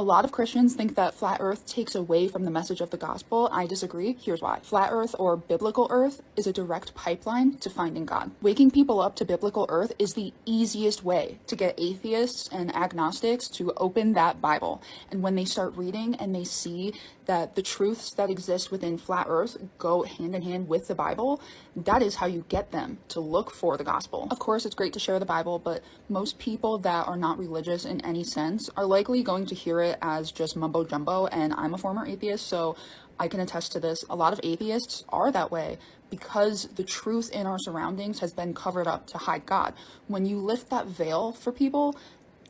A lot of Christians think that flat earth takes away from the message of the gospel. I disagree. Here's why. Flat earth, or biblical earth, is a direct pipeline to finding God. Waking people up to biblical earth is the easiest way to get atheists and agnostics to open that Bible. And when they start reading and they see that the truths that exist within flat earth go hand in hand with the Bible, that is how you get them to look for the gospel. Of course, it's great to share the Bible, but most people that are not religious in any sense are likely going to hear it as just mumbo jumbo, and I'm a former atheist, so I can attest to this. A lot of atheists are that way because the truth in our surroundings has been covered up to hide God. When you lift that veil for people,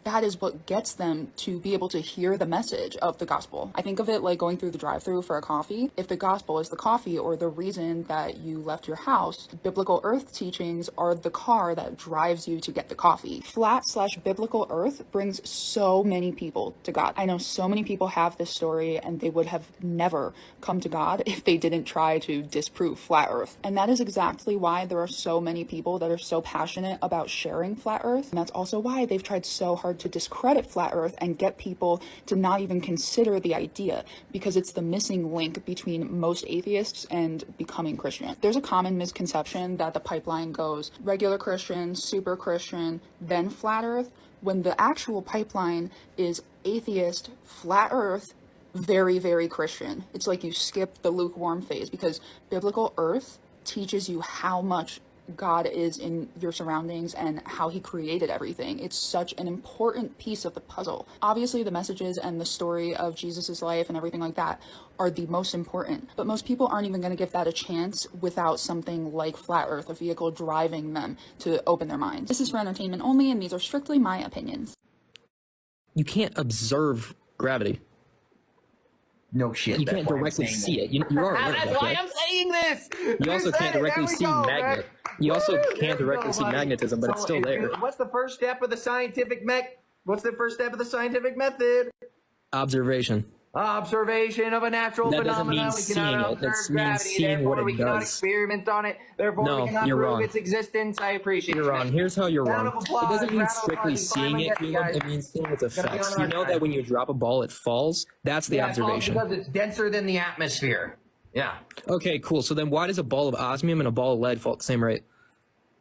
that is what gets them to be able to hear the message of the gospel. I think of it like going through the drive-thru for a coffee. If the gospel is the coffee or the reason that you left your house, biblical earth teachings are the car that drives you to get the coffee. Flat/biblical earth brings so many people to God. I know so many people have this story and they would have never come to God if they didn't try to disprove flat earth. And that is exactly why there are so many people that are so passionate about sharing flat earth. And that's also why they've tried so hard to discredit flat earth and get people to not even consider the idea, because it's the missing link between most atheists and becoming Christian. There's a common misconception that the pipeline goes regular Christian, super Christian, then flat earth, when the actual pipeline is atheist, flat earth, very, very Christian. It's like you skip the lukewarm phase, because biblical earth teaches you how much God is in your surroundings and how he created everything. It's such an important piece of the puzzle. Obviously, the messages and the story of Jesus's life and everything like that are the most important, but most people aren't even going to give that a chance without something like flat earth, a vehicle driving them to open their minds. This is for entertainment only, and these are strictly my opinions. You can't observe gravity. No shit. You can't directly see it. You are That's why I'm saying this. You also can't directly see magnet. You also can't directly see magnetism, but it's still there. What's the first step of the scientific method? Observation. Observation of a natural phenomenon. That doesn't mean seeing it. That means seeing what it does. We cannot experiment on it. Therefore, we cannot prove its existence. I appreciate it. You're wrong. Here's how you're wrong. It doesn't mean strictly seeing it. It means seeing its effects. You know that when you drop a ball, it falls? That's the observation. Because it's denser than the atmosphere. Yeah. Okay, cool. So then why does a ball of osmium and a ball of lead fall at the same rate?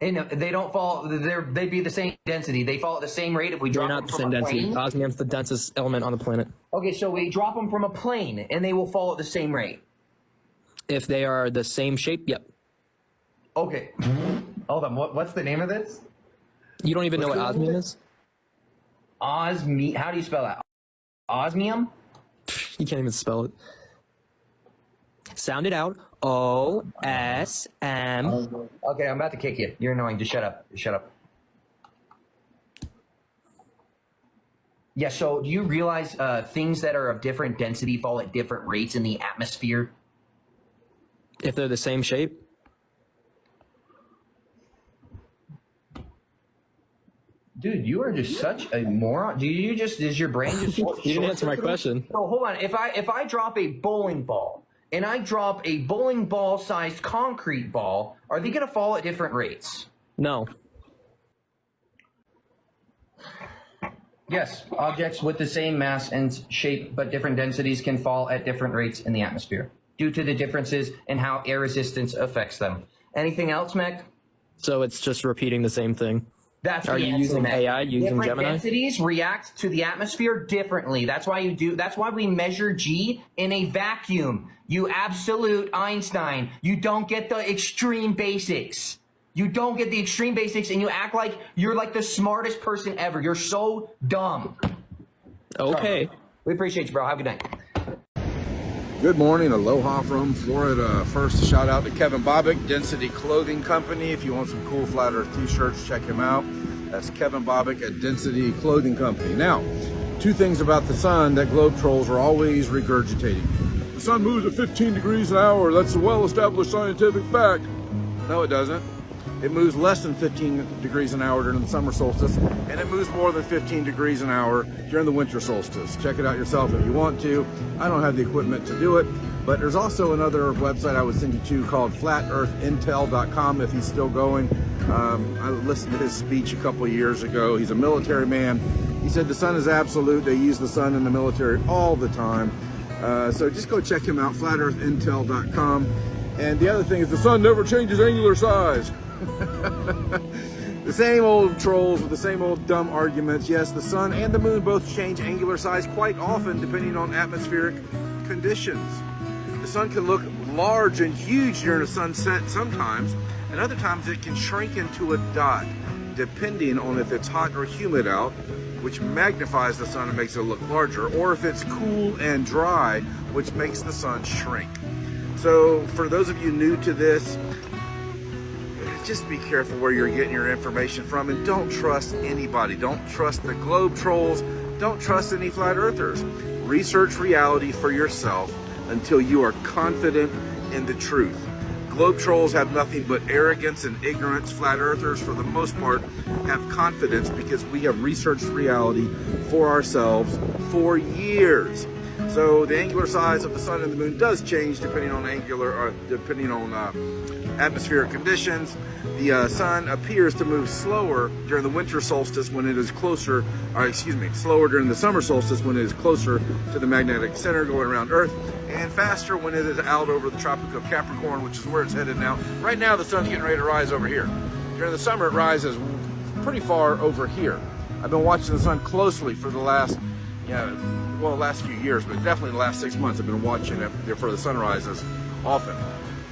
And they don't fall. They'd be the same density. They fall at the same rate if we drop them from a plane. Osmium's the densest element on the planet. Okay, so we drop them from a plane, and they will fall at the same rate. If they are the same shape, yep. Okay. Hold on. What's the name of this? You don't even know what osmium is? Osmium. How do you spell that? Osmium? You can't even spell it. Sound it out. O-S-M. Okay, I'm about to kick you. You're annoying. Just shut up. Shut up. Yeah, so do you realize things that are of different density fall at different rates in the atmosphere? If they're the same shape? Dude, you are just such a moron. Is your brain just... You didn't answer my question. No, hold on. If I drop a bowling ball, and I drop a bowling ball-sized concrete ball, are they going to fall at different rates? No. Yes, objects with the same mass and shape but different densities can fall at different rates in the atmosphere due to the differences in how air resistance affects them. Anything else, Mech? So it's just repeating the same thing. That's Are you using AI, using different Gemini? Densities react to the atmosphere differently. That's why we measure G in a vacuum. You absolute Einstein. You don't get the extreme basics. You don't get the extreme basics, and you act like you're like the smartest person ever. You're so dumb. Okay. Bro, we appreciate you, bro. Have a good night. Good morning, aloha from Florida. First, shout out to Kevin Bobick, Density Clothing Company. If you want some cool Flat Earth t-shirts, check him out. That's Kevin Bobick at Density Clothing Company. Now, two things about the sun that globe trolls are always regurgitating. The sun moves at 15 degrees an hour. That's a well-established scientific fact. No, it doesn't. It moves less than 15 degrees an hour during the summer solstice, and it moves more than 15 degrees an hour during the winter solstice. Check it out yourself if you want to. I don't have the equipment to do it, but there's also another website I would send you to called flatearthintel.com if he's still going. I listened to his speech a couple of years ago. He's a military man, He said the sun is absolute. They use the sun in the military all the time. So just go check him out, flatearthintel.com. And the other thing is the sun never changes angular size. The same old trolls with the same old dumb arguments. Yes, the sun and the moon both change angular size quite often depending on atmospheric conditions. The sun can look large and huge during a sunset sometimes, and other times it can shrink into a dot, depending on if it's hot or humid out, which magnifies the sun and makes it look larger, or if it's cool and dry, which makes the sun shrink. So for those of you new to this, just be careful where you're getting your information from, and don't trust anybody. Don't trust the globe trolls. Don't trust any flat earthers. Research reality for yourself until you are confident in the truth. Globe trolls have nothing but arrogance and ignorance. Flat earthers, for the most part, have confidence because we have researched reality for ourselves for years. So the angular size of the sun and the moon does change depending on atmospheric conditions. The sun appears to move slower during the winter solstice when it is closer, slower during the summer solstice when it is closer to the magnetic center going around Earth, and faster when it is out over the Tropic of Capricorn, which is where it's headed now. Right now the sun's getting ready to rise over here. During the summer it rises pretty far over here. I've been watching the sun closely for the last few years, but definitely the last 6 months I've been watching it for the sunrises often.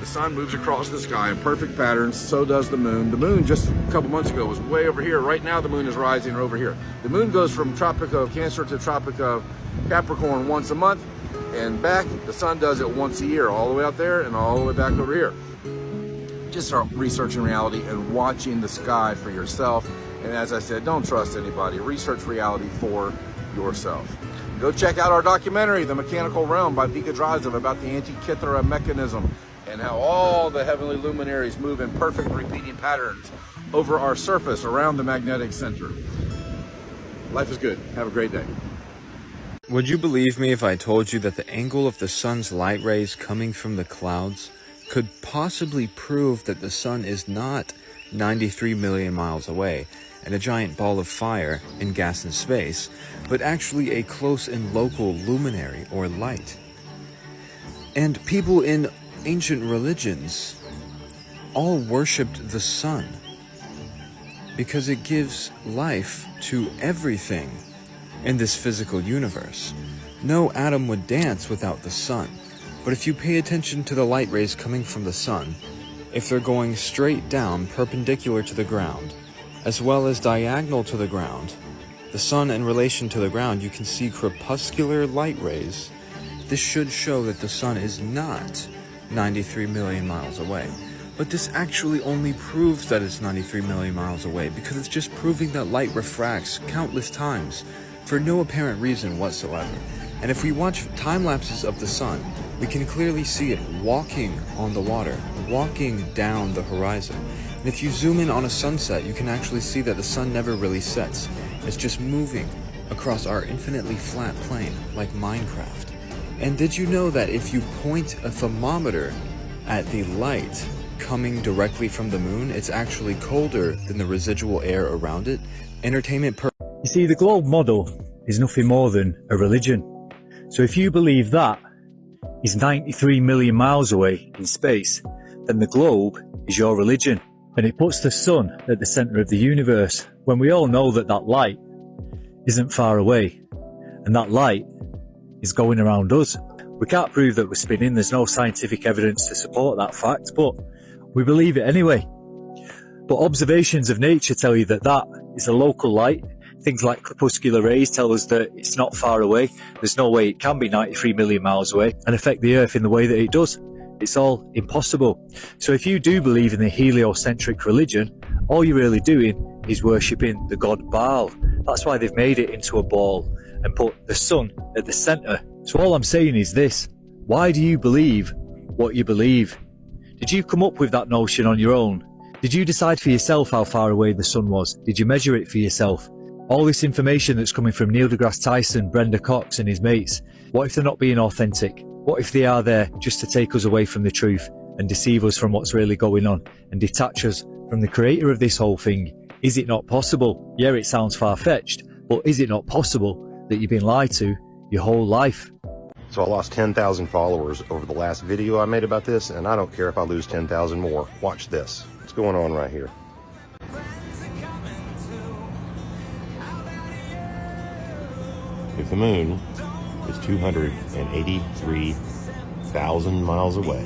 The sun moves across the sky in perfect patterns, so does the moon. The moon just a couple months ago was way over here. Right now the moon is rising over here. The moon goes from Tropic of Cancer to Tropic of Capricorn once a month and back. The sun does it once a year, all the way out there and all the way back over here. Just start researching reality and watching the sky for yourself. And as I said, don't trust anybody. Research reality for yourself. Go check out our documentary, The Mechanical Realm by Vika Drazov, about the Antikythera mechanism and how all the heavenly luminaries move in perfect repeating patterns over our surface around the magnetic center. Life is good. Have a great day. Would you believe me if I told you that the angle of the sun's light rays coming from the clouds could possibly prove that the sun is not 93 million miles away and a giant ball of fire in gas and space, but actually a close and local luminary or light? And people in ancient religions all worshipped the sun because it gives life to everything in this physical universe. No atom would dance without the sun. But if you pay attention to the light rays coming from the sun, if they're going straight down perpendicular to the ground, as well as diagonal to the ground, the sun in relation to the ground, you can see crepuscular light rays. This should show that the sun is not 93 million miles away. But this actually only proves that it's 93 million miles away because it's just proving that light refracts countless times for no apparent reason whatsoever. And if we watch time lapses of the sun, we can clearly see it walking on the water, walking down the horizon. And if you zoom in on a sunset, you can actually see that the sun never really sets. It's just moving across our infinitely flat plane, like Minecraft. And did you know that if you point a thermometer at the light coming directly from the moon, it's actually colder than the residual air around it? Entertainment You see, the globe model is nothing more than a religion. So if you believe that is 93 million miles away in space, then the globe is your religion. And it puts the sun at the center of the universe, when we all know that that light isn't far away. And that light is going around us. We can't prove that we're spinning. There's no scientific evidence to support that fact, but we believe it anyway. But observations of nature tell you that that is a local light. Things like crepuscular rays tell us that it's not far away. There's no way it can be 93 million miles away and affect the Earth in the way that it does. It's all impossible. So if you do believe in the heliocentric religion, all you're really doing is worshipping the god Baal. That's why they've made it into a ball and put the sun at the center. So all I'm saying is this: why do you believe what you believe? Did you come up with that notion on your own? Did you decide for yourself how far away the sun was? Did you measure it for yourself? All this information that's coming from Neil deGrasse Tyson, Brenda Cox and his mates, what if they're not being authentic? What if they are there just to take us away from the truth and deceive us from what's really going on and detach us from the creator of this whole thing? Is it not possible? Yeah, it sounds far-fetched, But is it not possible that you've been lied to your whole life? So I lost 10,000 followers over the last video I made about this, and I don't care if I lose 10,000 more. Watch this. What's going on right here? If the moon is 283,000 miles away,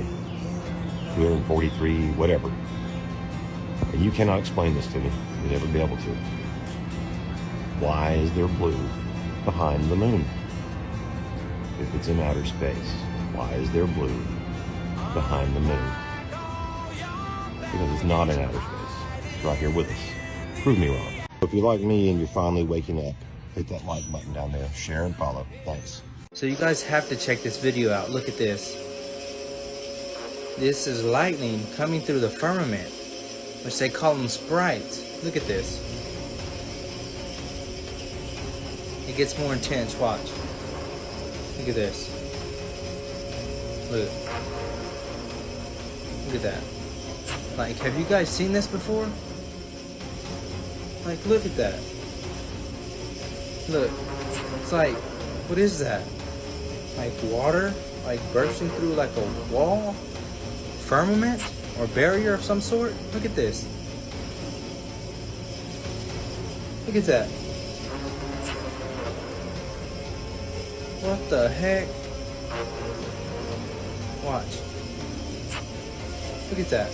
243, whatever, and you cannot explain this to me, you'll never be able to. Why is there blue behind the moon? If it's in outer space, why is there blue behind the moon? Because it's not in outer space. It's right here with us. Prove me wrong. If you're like me and you're finally waking up, hit that like button down there, share and follow. Thanks. So you guys have to check this video out. Look at this. This is lightning coming through the firmament, which they call them sprites. Look at this. It gets more intense, watch. Look at this. Look. Look at that. Like, have you guys seen this before? Like, look at that. Look. It's like, what is that? Like water? Like bursting through like a wall? Firmament? Or barrier of some sort? Look at this. Look at that. What the heck? Watch. Look at that.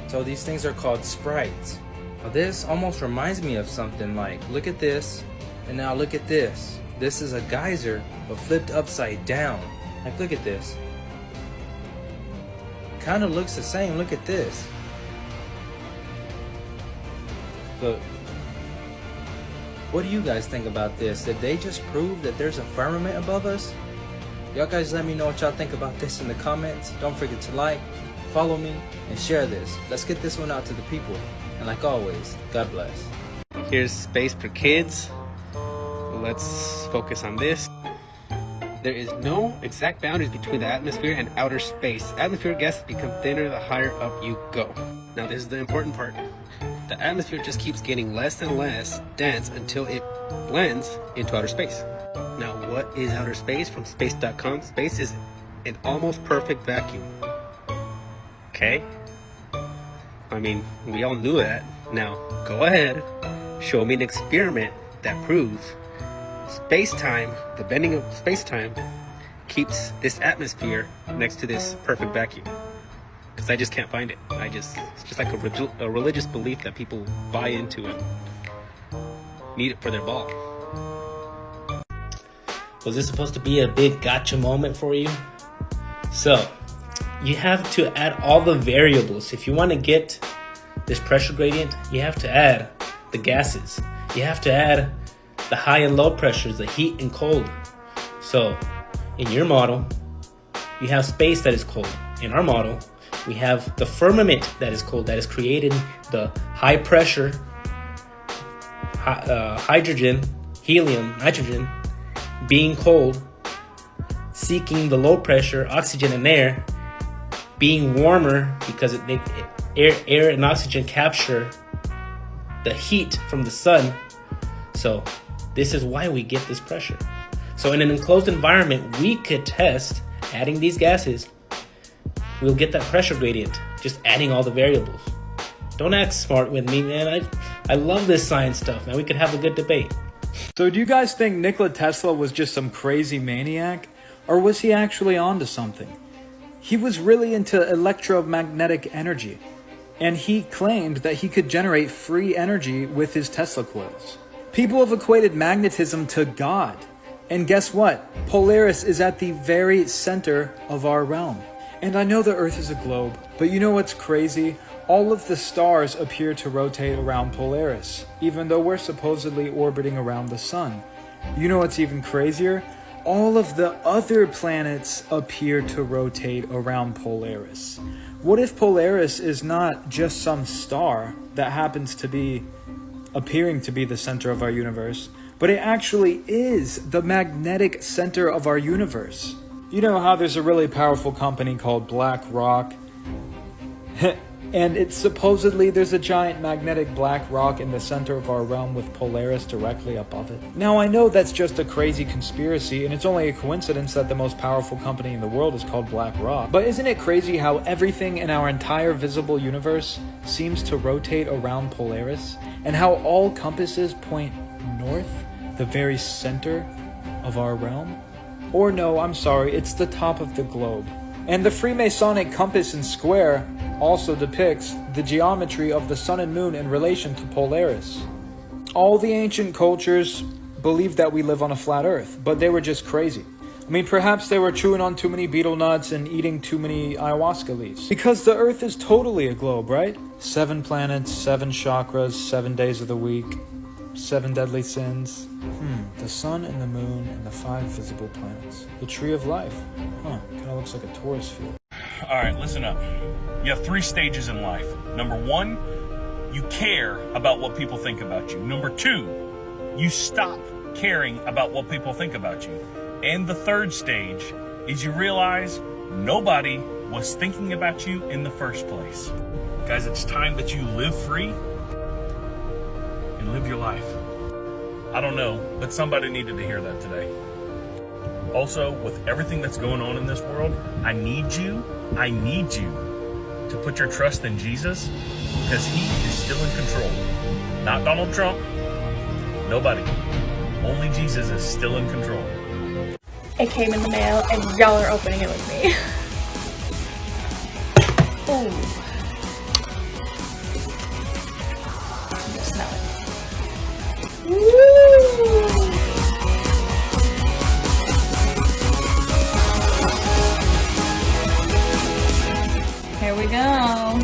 So these things are called sprites. Now this almost reminds me of something. Like, look at this, and now look at this. This is a geyser, but flipped upside down. Like, look at this. Kind of looks the same. Look at this. Look. What do you guys think about this? Did they just prove that there's a firmament above us? Y'all guys let me know what y'all think about this in the comments. Don't forget to like, follow me, and share this. Let's get this one out to the people. And like always, God bless. Here's space for kids. Let's focus on this. There is no exact boundaries between the atmosphere and outer space. Atmospheric gases become thinner the higher up you go. Now this is the important part. The atmosphere just keeps getting less and less dense until it blends into outer space. Now what is outer space? From space.com, space is an almost perfect vacuum. Okay? I mean, we all knew that. Now, go ahead, show me an experiment that proves space-time, the bending of space-time, keeps this atmosphere next to this perfect vacuum. Because I just can't find it. It's just like a religious belief that people buy into and need it for their ball. Was this supposed to be a big gotcha moment for you? So, you have to add all the variables. If you want to get this pressure gradient, you have to add the gases. You have to add the high and low pressures, the heat and cold. So, in your model, you have space that is cold. In our model, we have the firmament that is cold, that is creating the high pressure, hydrogen, helium, nitrogen, being cold, seeking the low pressure, oxygen and air, being warmer because air and oxygen capture the heat from the sun. So this is why we get this pressure. So in an enclosed environment, we could test adding these gases. We'll get that pressure gradient, just adding all the variables. Don't act smart with me, man. I love this science stuff, man. We could have a good debate. So do you guys think Nikola Tesla was just some crazy maniac? Or was he actually onto something? He was really into electromagnetic energy. And he claimed that he could generate free energy with his Tesla coils. People have equated magnetism to God. And guess what? Polaris is at the very center of our realm. And I know the Earth is a globe, but you know what's crazy? All of the stars appear to rotate around Polaris, even though we're supposedly orbiting around the sun. You know what's even crazier? All of the other planets appear to rotate around Polaris. What if Polaris is not just some star that happens to be appearing to be the center of our universe, but it actually is the magnetic center of our universe? You know how there's a really powerful company called BlackRock, And it's supposedly there's a giant magnetic black rock in the center of our realm with Polaris directly above it. Now I know that's just a crazy conspiracy, and it's only a coincidence that the most powerful company in the world is called BlackRock. But isn't it crazy how everything in our entire visible universe seems to rotate around Polaris, and how all compasses point north, the very center of our realm? Or no, I'm sorry, it's the top of the globe. And the Freemasonic compass and square also depicts the geometry of the sun and moon in relation to Polaris. All the ancient cultures believed that we live on a flat earth, but they were just crazy. I mean, perhaps they were chewing on too many betel nuts and eating too many ayahuasca leaves. Because the earth is totally a globe, right? 7 planets, 7 chakras, 7 days of the week, 7 deadly sins. The sun and the moon and the 5 visible planets. The tree of life. Kind of looks like a Taurus field. All right, listen up. You have 3 stages in life. Number 1, you care about what people think about you. Number 2, you stop caring about what people think about you. And the 3rd stage is you realize nobody was thinking about you in the first place. Guys, it's time that you live free and live your life. I don't know, but somebody needed to hear that today. Also, with everything that's going on in this world, I need you to put your trust in Jesus, because he is still in control. Not Donald Trump, nobody. Only Jesus is still in control. It came in the mail and y'all are opening it with me. Ooh. You smell it. Woo! Here we go.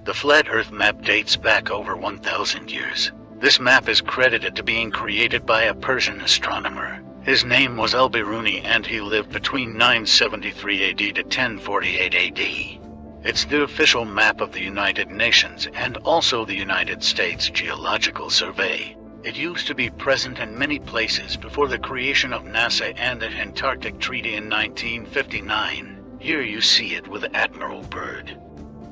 The flat Earth map dates back over 1,000 years. This map is credited to being created by a Persian astronomer. His name was Al-Biruni, and he lived between 973 AD to 1048 AD. It's the official map of the United Nations and also the United States Geological Survey. It used to be present in many places before the creation of NASA and the Antarctic Treaty in 1959. Here you see it with Admiral Byrd.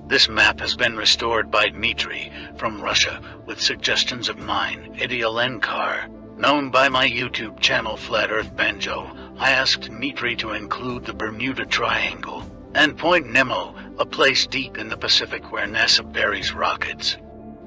This map has been restored by Dmitry from Russia with suggestions of mine, Eddie Alenkar. Known by my YouTube channel Flat Earth Banjo, I asked Dmitry to include the Bermuda Triangle and Point Nemo, a place deep in the Pacific where NASA buries rockets.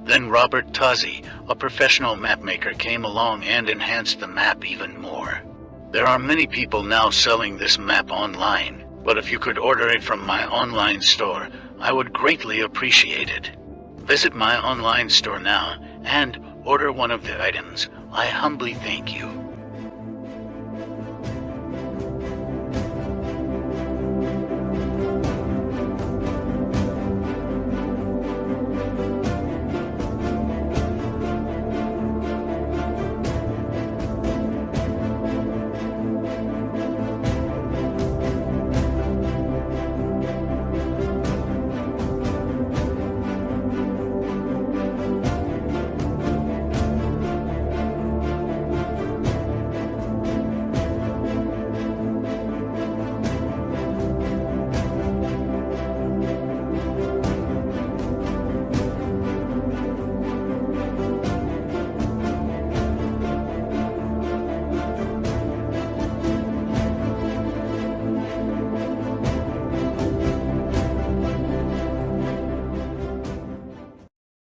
Then Robert Tozzi, a professional mapmaker, came along and enhanced the map even more. There are many people now selling this map online, but if you could order it from my online store, I would greatly appreciate it. Visit my online store now and order one of the items. I humbly thank you.